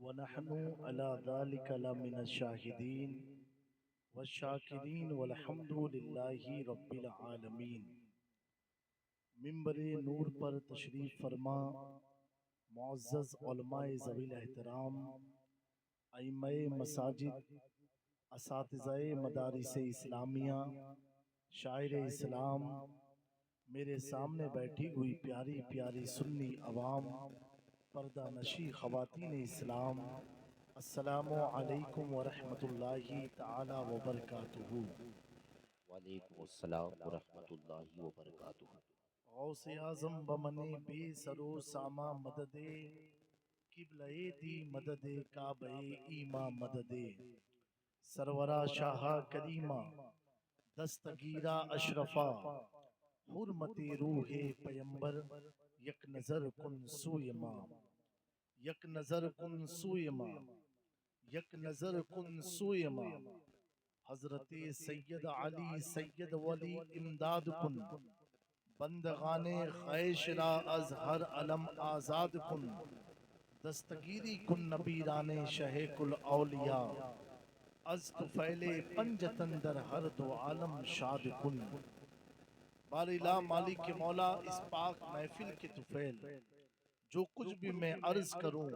ونحن على ذلك لمن الشاهدين والشاکرین والحمد للہ رب العالمین۔ منبر نور پر تشریف فرما معزز علماء ذوی الاحترام، ائمہ مساجد، اساتذہ مدارس اسلامیہ، شاعر اسلام، میرے سامنے بیٹھی ہوئی پیاری پیاری سنی عوام، پردہ نشی خواتین اسلام، السلام علیکم ورحمۃ اللہ تعالی وبرکاتہ۔ وعلیکم السلام ورحمۃ اللہ وبرکاتہ۔ غوث اعظم بمنی بے سرو ساما مددے، قبلہ دی مدد کعبہ ایما مددے، سرورہ شاہ کریمہ دستگیرہ اشرفا، حرمت روح پیمبر یک نظر کن سوی ماں، یک نظر کن سوی ماں، یک نظر کن سوی ماں، حضرت سید علی سید ولی امداد کن، بندگان خیش را از ہر علم آزاد کن، دستگیری کن نبیران شہ کل اولیاء، از طفیل پنجتن در ہر دو عالم شاد کن۔ بار الہ مالک مولا اس پاک محفل کے طفیل، جو کچھ بھی میں عرض کروں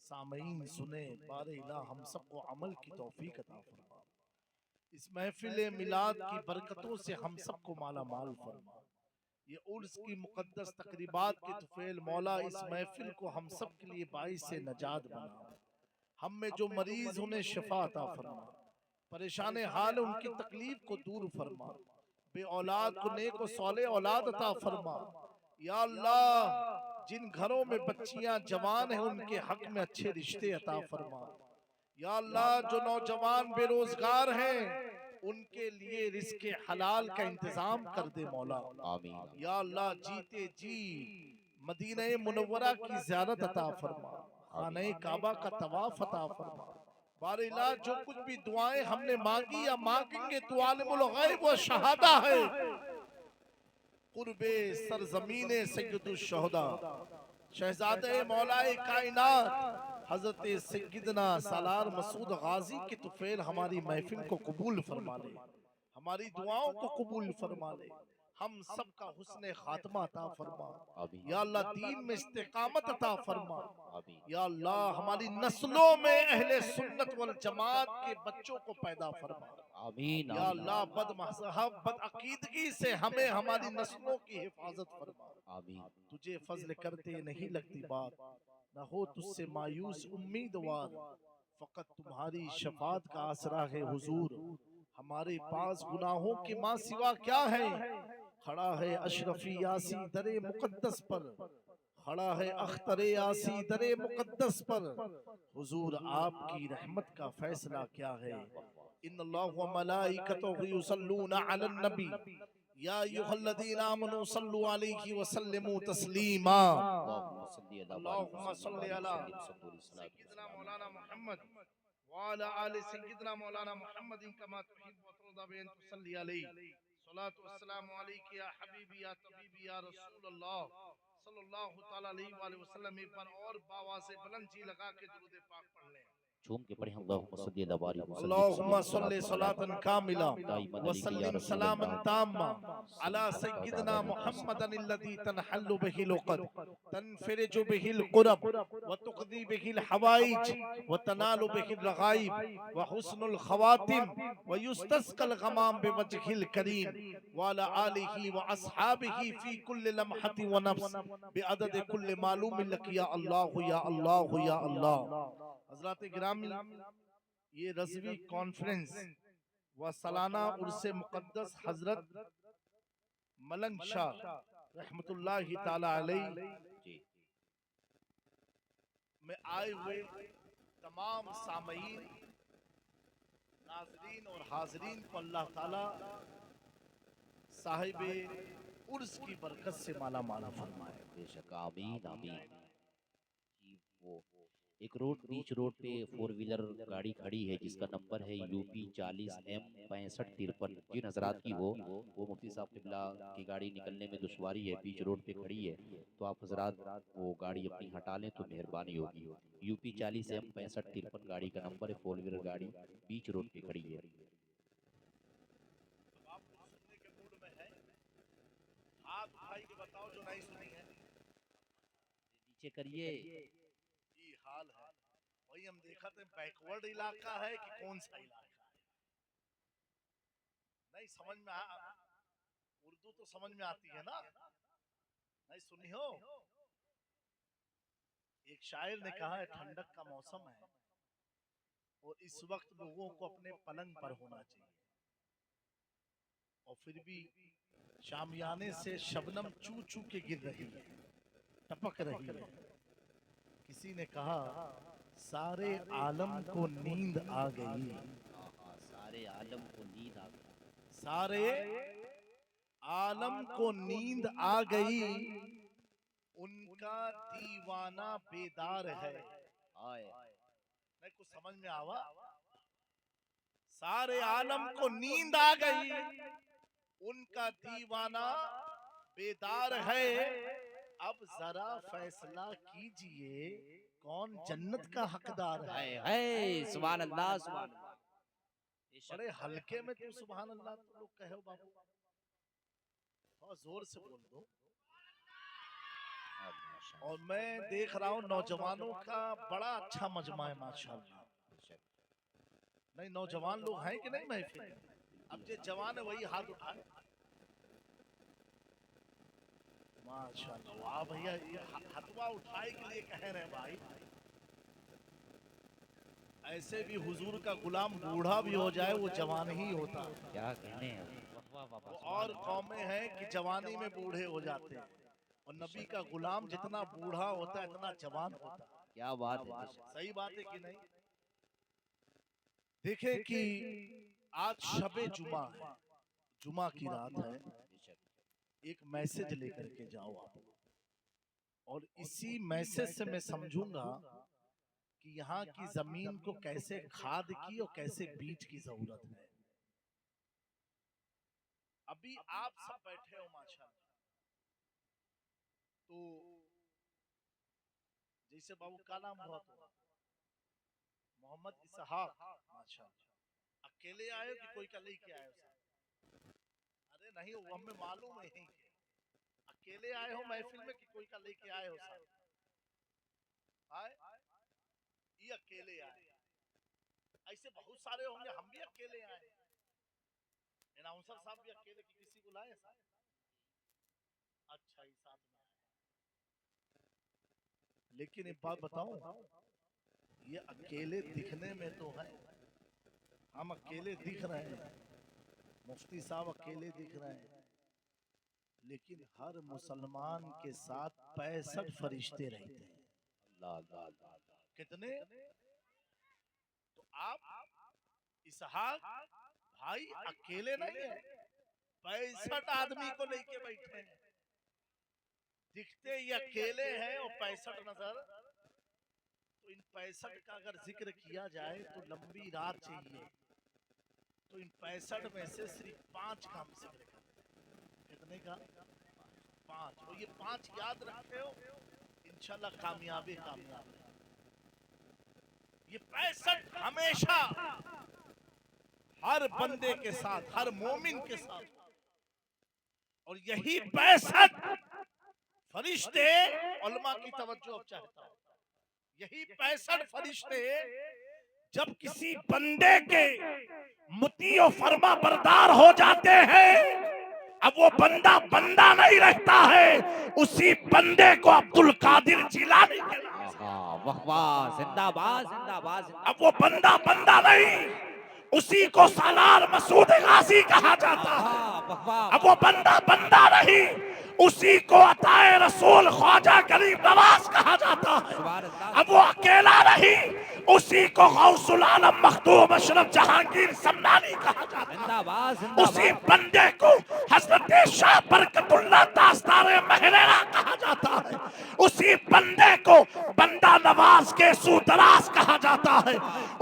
سامعین سنیں، بار الہ ہم سب کو عمل کی توفیق عطا فرما، اس محفل میلاد کی برکتوں سے ہم سب کو مالا مال فرما، یہ عرس کی مقدس تقریبات کے طفیل مولا اس محفل کو ہم سب کے لیے باعث نجات بنا، ہم میں جو مریض انہیں شفا عطا فرما، پریشان حال ان کی تکلیف کو دور فرما، بے اولاد کو نیک و صالح اولاد عطا فرما، یا اللہ جن گھروں میں بچیاں جوان ہیں ان کے حق میں اچھے رشتے عطا فرما، یا اللہ جو نوجوان بے روزگار ہیں ان کے لیے رزق حلال کا انتظام کر دے مولا، آمین۔ یا اللہ جیتے جی مدینہ منورہ کی زیارت عطا فرما، خانہ کعبہ کا طواف عطا فرما، بار الہ جو کچھ بھی دعائیں ہم نے مانگی یا مانگیں گے تو عالم الغیب و شہادہ ہے، قرب سرزمین سید الشہداء شہزادہ مولا کائنات حضرت سیدنا سالار مسعود غازی کے طفیل ہماری محفل کو قبول فرما لے، ہماری دعاؤں کو قبول فرما لے، ہم سب کا حسن خاتمہ عطا فرما، آمین۔ یا اللہ دین میں استقامت عطا فرما، آمین۔ یا اللہ ہماری نسلوں میں اہل سنت والجماعت کے بچوں کو پیدا فرما، آمین۔ یا اللہ بد مذہب بد عقیدگی سے ہمیں ہماری نسلوں کی حفاظت فرما، آمین۔ تجھے فضل کرتے نہیں لگتی بات، نہ ہو تجھ سے مایوس امیدوار، فقط تمہاری شفاعت کا آسرا ہے حضور، ہمارے پاس گناہوں کے ماں سوا کیا ہے، کھڑا ہے اشرفی یاسی در مقدس پر، کھڑا ہے اختر یاسی در مقدس پر، حضور آپ کی رحمت کا فیصلہ کیا ہے، ان اللہ و ملائکتہ یصلون علی النبی یا ایھا الذین آمنوا صلوا علیہ وسلموا تسلیما، اللہم صلی علی اللہم صلی علی سیدنا سیدنا مولانا محمد وعلی آل سیدنا مولانا محمد کما تحب و ترضى بأن تصلی علیہ، صلاة والسلام علیک یا حبیبی یا طبیبی یا رسول اللہ صلی اللہ تعالی علیہ وآلہ وسلم۔ ایک بار اور باواز بلند جی لگا کے درود پاک پڑھ لیں۔ جھوم کے پڑھیں اللہم صلی علی اللہم صلی صلاة کاملہ وسلم سلاما تاما علی سیدنا محمد الذی تنحل به العقد تنفرج به القرب وتقضی به الحوائج وتنال به الرغائب وحسن الخواتم ويستسقى الغمام بوجه الكريم وعلى آلہ واصحابہ فی کل لمحة ونفس بعدد کل معلوم لک یا اللہ یا اللہ یا اللہ۔ حضرات گرامی، یہ رضوی کانفرنس و سالانہ عرس مقدس حضرت ملنگ شاہ رحمت اللہ تعالی علیہ جی میں آئے ہوئے تمام سامعین، ناظرین اور حاضرین کو اللہ تعالی صاحب عرس کی برکت سے مالا مالا فرمائے۔ بے شک آمین۔ آمین۔ جی وہ ایک روڈ بیچ روڈ پہ 4 ویلر گاڑی کھڑی ہے جس کا نمبر ہے UP 40M6553. جن حضرات کی وہ مفتی صاحب قبلہ کی گاڑی نکلنے میں دشواری ہے، بیچ روڈ پہ کھڑی ہے، تو آپ حضرات وہ گاڑی اپنی ہٹا لیں تو مہربانی ہوگی. UP 40M6553 گاڑی کا نمبر ہے، 4 ویلر گاڑی بیچ روڈ پہ کھڑی ہے. اب آپ کچھ سننے کے موڈ میں ہیں؟ ہاتھ اٹھائی کے بتاؤ جو نہیں سنی ہے. نیچے کریے. یہ حال ہے. وہی ہم دیکھا تھے بیکورڈ علاقہ ہے کہ کون سا علاقہ ہے. نہیں سمجھ میں اردو تو سمجھ میں آتی ہے نا. نہیں سنی ہو. ایک شاعر نے کہا ہے ٹھنڈک کا موسم ہے اور اس وقت لوگوں کو اپنے پلنگ پر ہونا چاہیے، اور پھر بھی شامیانے سے شبنم چو چو کے گر رہی ہے، ٹپک رہی ہے. کسی نے کہا سارے عالم کو نیند آ گئی. سارے عالم کو نیند آ گئی. سارے عالم کو نیند آ گئی، ان کا دیوانہ بیدار ہے. نہیں کچھ سمجھ میں آوا. سارے عالم کو نیند آ گئی، ان کا دیوانہ بیدار ہے. اب ذرا فیصلہ کیجئے کون جنت کا حقدار ہے. سبحان اللہ سبحان اللہ. بڑے ہلکے میں تم سبحان اللہ تم لوگ کہو بابو، بہت زور سے بول دو. اور میں دیکھ رہا ہوں نوجوانوں کا بڑا اچھا مجمع ہے ماشاءاللہ. نہیں نوجوان لوگ ہیں کہ نہیں محفل میں؟ اب جو جوان ہے وہی ہاتھ اٹھائے. ماشاءاللہ واہ بھیا، یہ ہتھوا اٹھائے کے لیے کہہ رہے ہیں بھائی. ایسے بھی حضور کا غلام بوڑھا بھی ہو جائے وہ جوان ہی ہوتا. کیا کہنے ہیں. وہ اور قومیں ہیں کہ جوانی میں بوڑھے ہو جاتے ہیں، اور نبی کا غلام جتنا بوڑھا ہوتا ہے اتنا جوان ہوتا ہے. کیا بات ہے. صحیح بات ہے کہ نہیں. دیکھیں کہ آج شب جمعہ ہے، جمعہ کی رات ہے. ایک میسج لے کر کے جاؤ آپ، اور اسی میسج سے میں سمجھوں گا کہ یہاں کی زمین کو کیسے کھاد کی اور کیسے بیج کی ضرورت ہے. ابھی آپ سب بیٹھے ہو ماشاءاللہ، تو جیسے بابو کا نام بہت ہوا محمد اسحاق ماشاءاللہ، اکیلے آئے ہو کہ کوئی کا لے کے آئے ہو؟ ارے نہیں وہ ہمیں معلوم ہے کہ اکیلے آئے ہو محفل میں کہ کوئی کا لے کے آئے ہو؟ آئے یہ اکیلے آئے. ایسے بہت سارے ہوں گے، ہم بھی اکیلے آئے. اناؤنسر صاحب بھی اکیلے کی کسی کو لائے صاحب؟ اچھا ہی ساتھ میں آئے. لیکن ایک بات بتاؤں، یہ اکیلے دکھنے میں تو ہے، ہم اکیلے دکھ رہے ہیں، مفتی صاحب اکیلے دکھ رہے ہیں، لیکن ہر مسلمان کے ساتھ 65 فرشتے رہتے ہیں. کتنے؟ تو آپ اسحاق بھائی اکیلے نہیں ہیں، 65 آدمی کو لے کے بیٹھے ہیں. دکھتے یہ اکیلے ہیں اور 65 نظر. تو ان 65 کا اگر ذکر کیا جائے تو لمبی رات چاہیے. تو ان 65 میں سے صرف 5 کا ہم ذکر کرتے ہیں. کتنے کا؟ 5. اور یہ 5 یاد رکھتے ہو انشاءاللہ کامیابی کامیاب. یہ 65 ہمیشہ ہر بندے کے ساتھ، ہر مومن کے ساتھ. اور یہی 65 فرشتے علماء کی توجہ اب چاہتا ہوں، یہی 65 فرشتے جب کسی بندے کے مطیع و فرما بردار ہو جاتے ہیں، اب وہ بندہ بندہ نہیں رہتا ہے، اسی بندے کو عبد القادر جیلانی کے نام سے. زندہ باد زندہ باد. اب وہ بندہ بندہ نہیں، اسی کو سالار مسعود غازی کہا جاتا ہے. اب وہ بندہ بندہ نہیں، اسی کو عطائے رسول خواجہ غریب نواز کہا جاتا ہے. اب وہ اکیلا نہیں، اسی کو غوث العالم مخدوم اشرف جہانگیر سمنانی کہا جاتا ہے، زندہ باد اسی زندہ باد بندے کو حضرت شاہ برکت اللہ تاجدار مہریرا کہا جاتا ہے، اسی بندے کو بندہ نواز کے سودراز کہا جاتا ہے،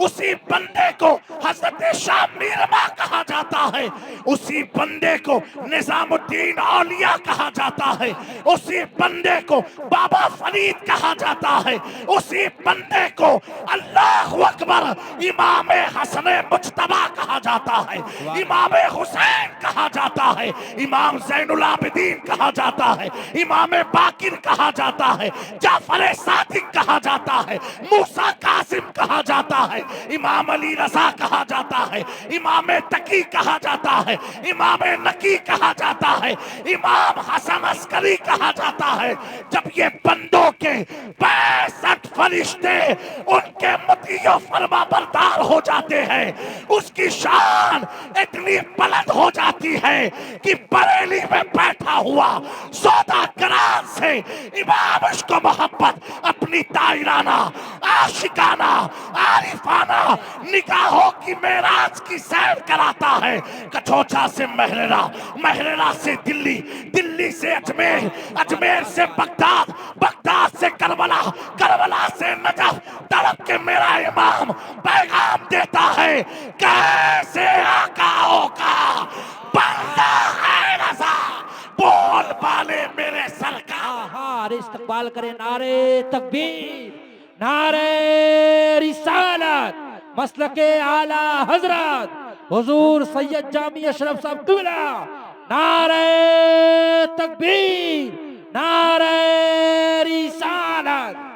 اسی بندے کو حضرت شاہ میرما کہا جاتا ہے، اسی بندے کو نظام الدین اولیاء کہا جاتا ہے، اسی بندے کو بابا فرید کہا جاتا ہے، اسی بندے کو اللہ اکبر امام حسن مجتبی کہا جاتا ہے، امام حسین کہا جاتا ہے، امام زین العابدین کہا جاتا ہے، امام باقر کہا جاتا ہے، جعفر صادق کہا جاتا ہے، موسیٰ قاسم کہا جاتا ہے، امام علی رضا کہا جاتا ہے، امام تقی کہا جاتا ہے، امام نقی کہا جاتا ہے، امام حسن عسکری کہا جاتا ہے۔ جب یہ بندوں کے 65 فرشتے ان کے مطیع و فرما بردار ہو جاتے ہیں، اس کی شان اتنی بلند ہو جاتی ہے کہ بریلی میں بیٹھا ہوا سوداگران سے امام عشق و محبت اپنی دائرانہ عاشقانہ عارفانہ نگاہوں کی معراج کی سیر کراتا ہے۔ کچھوچا سے مہریرا، مہریرا سے دلی، دلی سے اجمیر، اجمیر سے بغداد، بغداد سے کربلا، کربلا سے نجف، تڑپ کے میرا امام پیغام دیتا ہے، کیسے آقاؤں کا بندہ ہے رضا، بول بالے میرے سرکار۔ آہار استقبال کرے نعرے تکبیر، نعرے رسالت، مسلک اعلی حضرت حضور سید جامی اشرف صاحب قبلہ، نعرے تکبیر، نعرے رسالت۔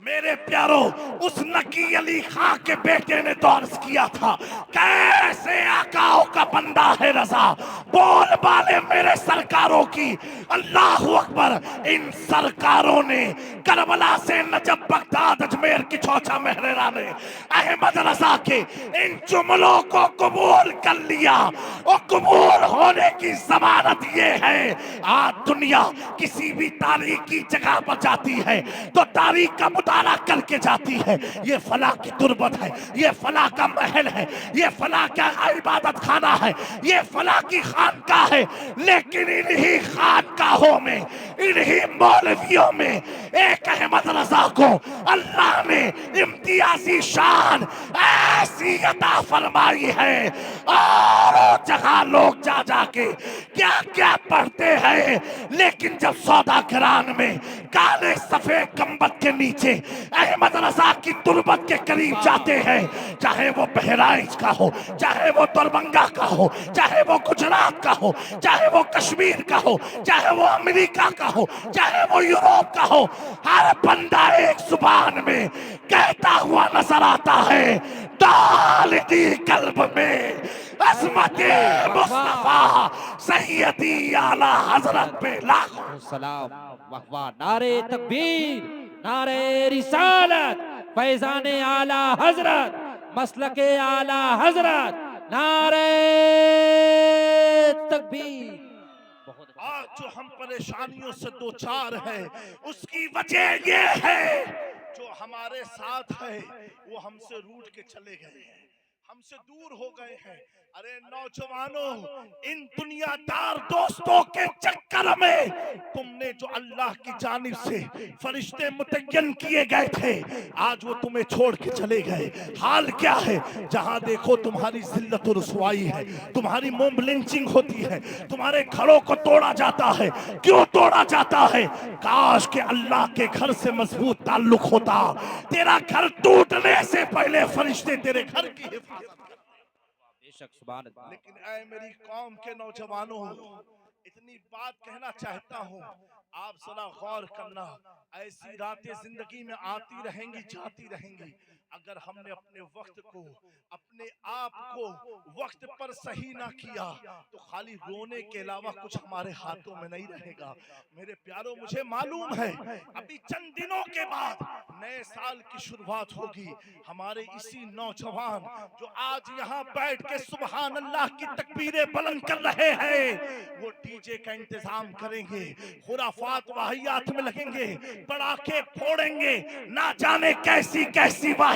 میرے پیارو، اس نقی علی خان کے بیٹے نے تو عرض کیا تھا، کیسے آقاؤں کا بندہ ہے رضا، بول بالے میرے سرکاروں کی۔ اللہ اکبر، ان سرکاروں نے کربلا سے نجف، بغداد، اجمیر کی چھوچا مہریرا نے احمد رضا کے ان جملوں کو قبول کر لیا، اور قبول ہونے کی ضمانت یہ ہے، آج دنیا کسی بھی تاریخی جگہ پر جاتی ہے تو تاریخ کا مطالعہ کر کے جاتی ہے، یہ فلاں کی تربت ہے، یہ فلاں کا محل ہے، یہ فلاں کا عبادت خانہ ہے، یہ فلاں کی خانقاہ ہے، لیکن انہی خانقاہوں میں، انہی مولویوں میں ایک احمد رضا کو اللہ نے امتیازی شان ایسی عطا فرمائی ہے، اور وہ جگہ لوگ جا جا کے کیا کیا پڑھتے ہیں، لیکن جب سوداگران میں کالے سفید گنبد کے نیچے احمد رضا کی تربت کے قریب جاتے ہیں، چاہے وہ بہرائچ کا ہو، چاہے وہ دربھنگہ کا ہو، چاہے وہ گجرات کا ہو، چاہے وہ کشمیر کا ہو، چاہے وہ امریکہ کا ہو، چاہے وہ یوروپ کا ہو، ہر بندہ ایک زبان میں کہتا ہوا نظر آتا ہے، ڈال دی قلب میں عظمت مصطفیٰ سیدی اعلی حضرت پہ لاکھوں سلام وقفہ، نعرے تکبیر، نعرے رسالت، فیضان اعلی حضرت، مسلک اعلی حضرت، نعرے تکبیر۔ آج جو ہم پریشانیوں سے دوچار ہے، اس کی وجہ یہ ہے، جو ہمارے ساتھ ہے وہ ہم سے روٹ کے چلے گئے ہیں، ہم سے دور ہو گئے ہیں۔ ارے نوجوانوں، ان دنیا دار دوستوں کے چکر میں تم نے جو اللہ کی جانب سے فرشتے متعین کیے گئے تھے، آج وہ تمہیں چھوڑ کے چلے گئے۔ حال کیا ہے؟ جہاں دیکھو تمہاری ذلت و رسوائی ہے، تمہاری موب لنچنگ ہوتی ہے، تمہارے گھروں کو توڑا جاتا ہے۔ کیوں توڑا جاتا ہے؟ کاش کہ اللہ کے گھر سے مضبوط تعلق ہوتا، تیرا گھر ٹوٹنے سے پہلے فرشتے تیرے گھر کی حفاظت کرتے۔ بے شک سبحان اللہ۔ لیکن اے میری قوم کے نوجوانوں، اتنی بات کہنا چاہتا ہوں، آپ ذرا غور کرنا، ایسی راتیں زندگی میں آتی رہیں گی، جاتی رہیں گی، اگر ہم نے اپنے وقت کو، اپنے آپ کو وقت پر صحیح نہ کیا تو خالی رونے کے علاوہ کچھ ہمارے ہاتھوں میں نہیں رہے گا۔ میرے پیاروں، مجھے معلوم ہے ابھی چند دنوں کے بعد نئے سال کی شروعات ہوگی، ہمارے اسی نوجوان جو آج یہاں بیٹھ کے سبحان اللہ کی تکبیریں بلند کر رہے ہیں، وہ ڈی جے کا انتظام کریں گے، خرافات واہیات میں لگیں گے، پڑاخے پھوڑیں گے، نہ جانے کیسی کیسی واہیات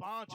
5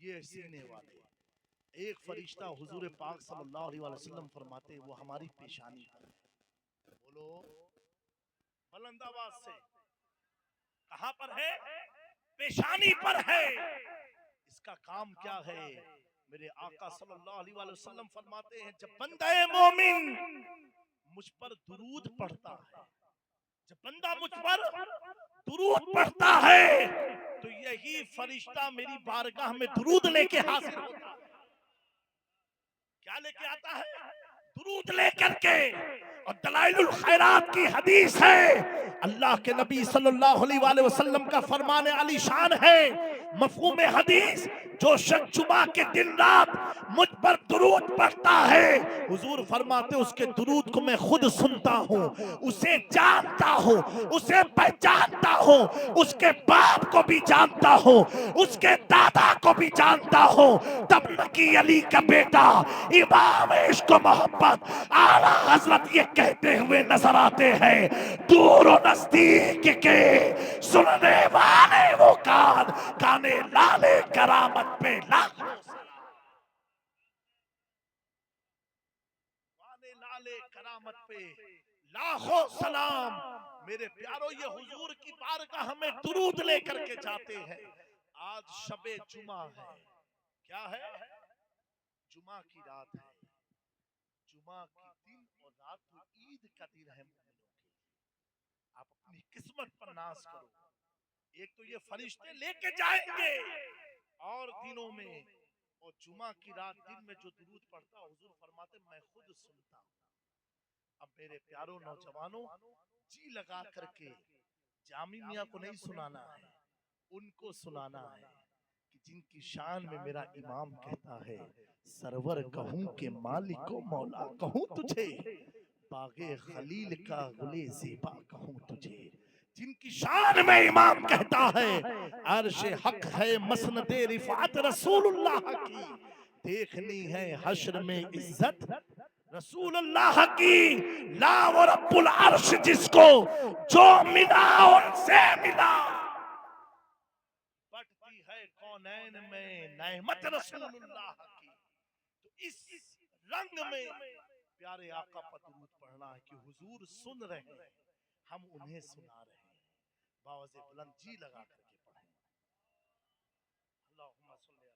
یہ سینے والے. ایک فرشتہ حضور پاک صلی اللہ علیہ وسلم فرماتے ہیں وہ ہماری پیشانی پر ہے. بولو بلند آواز سے, کہاں پر ہے؟ پیشانی پر ہے. اس کا کام کیا ہے؟ میرے آقا صلی اللہ علیہ وسلم فرماتے ہیں جب بندہ مومن مجھ پر درود پڑھتا ہے, جب بندہ مجھ پر درود پڑھتا ہے تو یہی فرشتہ میری بارگاہ میں درود لے کے حاضر ہوتا ہے. کیا لے کے آتا ہے؟ درود لے کر کے. اور دلائل الخیرات کی حدیث ہے, اللہ کے نبی صلی اللہ علیہ وآلہ وسلم کا فرمان علی شان ہے, مفہوم حدیث, جو شخص جمعہ کے دن رات مجھ پر درود پڑھتا ہے, حضور فرماتے اس کے درود کو میں خود سنتا ہوں, اسے جانتا ہوں, اسے پہچانتا ہوں, اس کے باپ کو بھی جانتا ہوں, اس کے دادا کو بھی جانتا ہوں. تب نکی علی کا بیٹا امام عشق و محبت اعلیٰ حضرت یہ کہتے ہوئے نظر آتے ہیں, دور و نزدیک کے سننے والے وہ کانے لالے کرامت پہ لاکھوں سلام. کانے لالے کرامت پہ لاکھوں سلام. میرے پیارو یہ حضور کی بارگاہ میں درود لے کر کے جاتے ہیں. آج شب جمعہ ہے. کیا ہے؟ جمعہ کی رات ہے. جمعہ کی دن اور رات تو عید کا دن ہے مومنوں کے. آپ اپنی قسمت پر ناز کرو. ایک تو یہ فرشتے لے کے جائیں گے اور دنوں میں, اور جمعہ کی رات دن میں جو درود پڑھتا حضور فرماتے میں خود سنتا ہوں. اب میرے پیاروں نوجوانوں, جی لگا کر کے جامی میاں کو نہیں سنانا ہے, ان کو سنانا ہے کہ جن کی شان میں میرا امام کہتا ہے سرور کہوں کہ مالک و مولا کہوں تجھے, باغ خلیل کا گلے زیبا کہوں تجھے. جن کی شان میں امام کہتا ہے عرش حق ہے مسند رفعت رسول اللہ کی, دیکھنی ہے حشر میں عزت رسول اللہ کی. لا و رب العرش جس کو جو ملا ان سے ملا, بٹتی ہے کونین میں نعمت رسول اللہ کی. تو اس رنگ میں پیارے آقا پر درود پڑھنا ہے کہ حضور سن رہے ہیں, ہم انہیں سنا رہے ہیں. باوز بلند جی لگا کر کے پڑھیں. اللہم صلی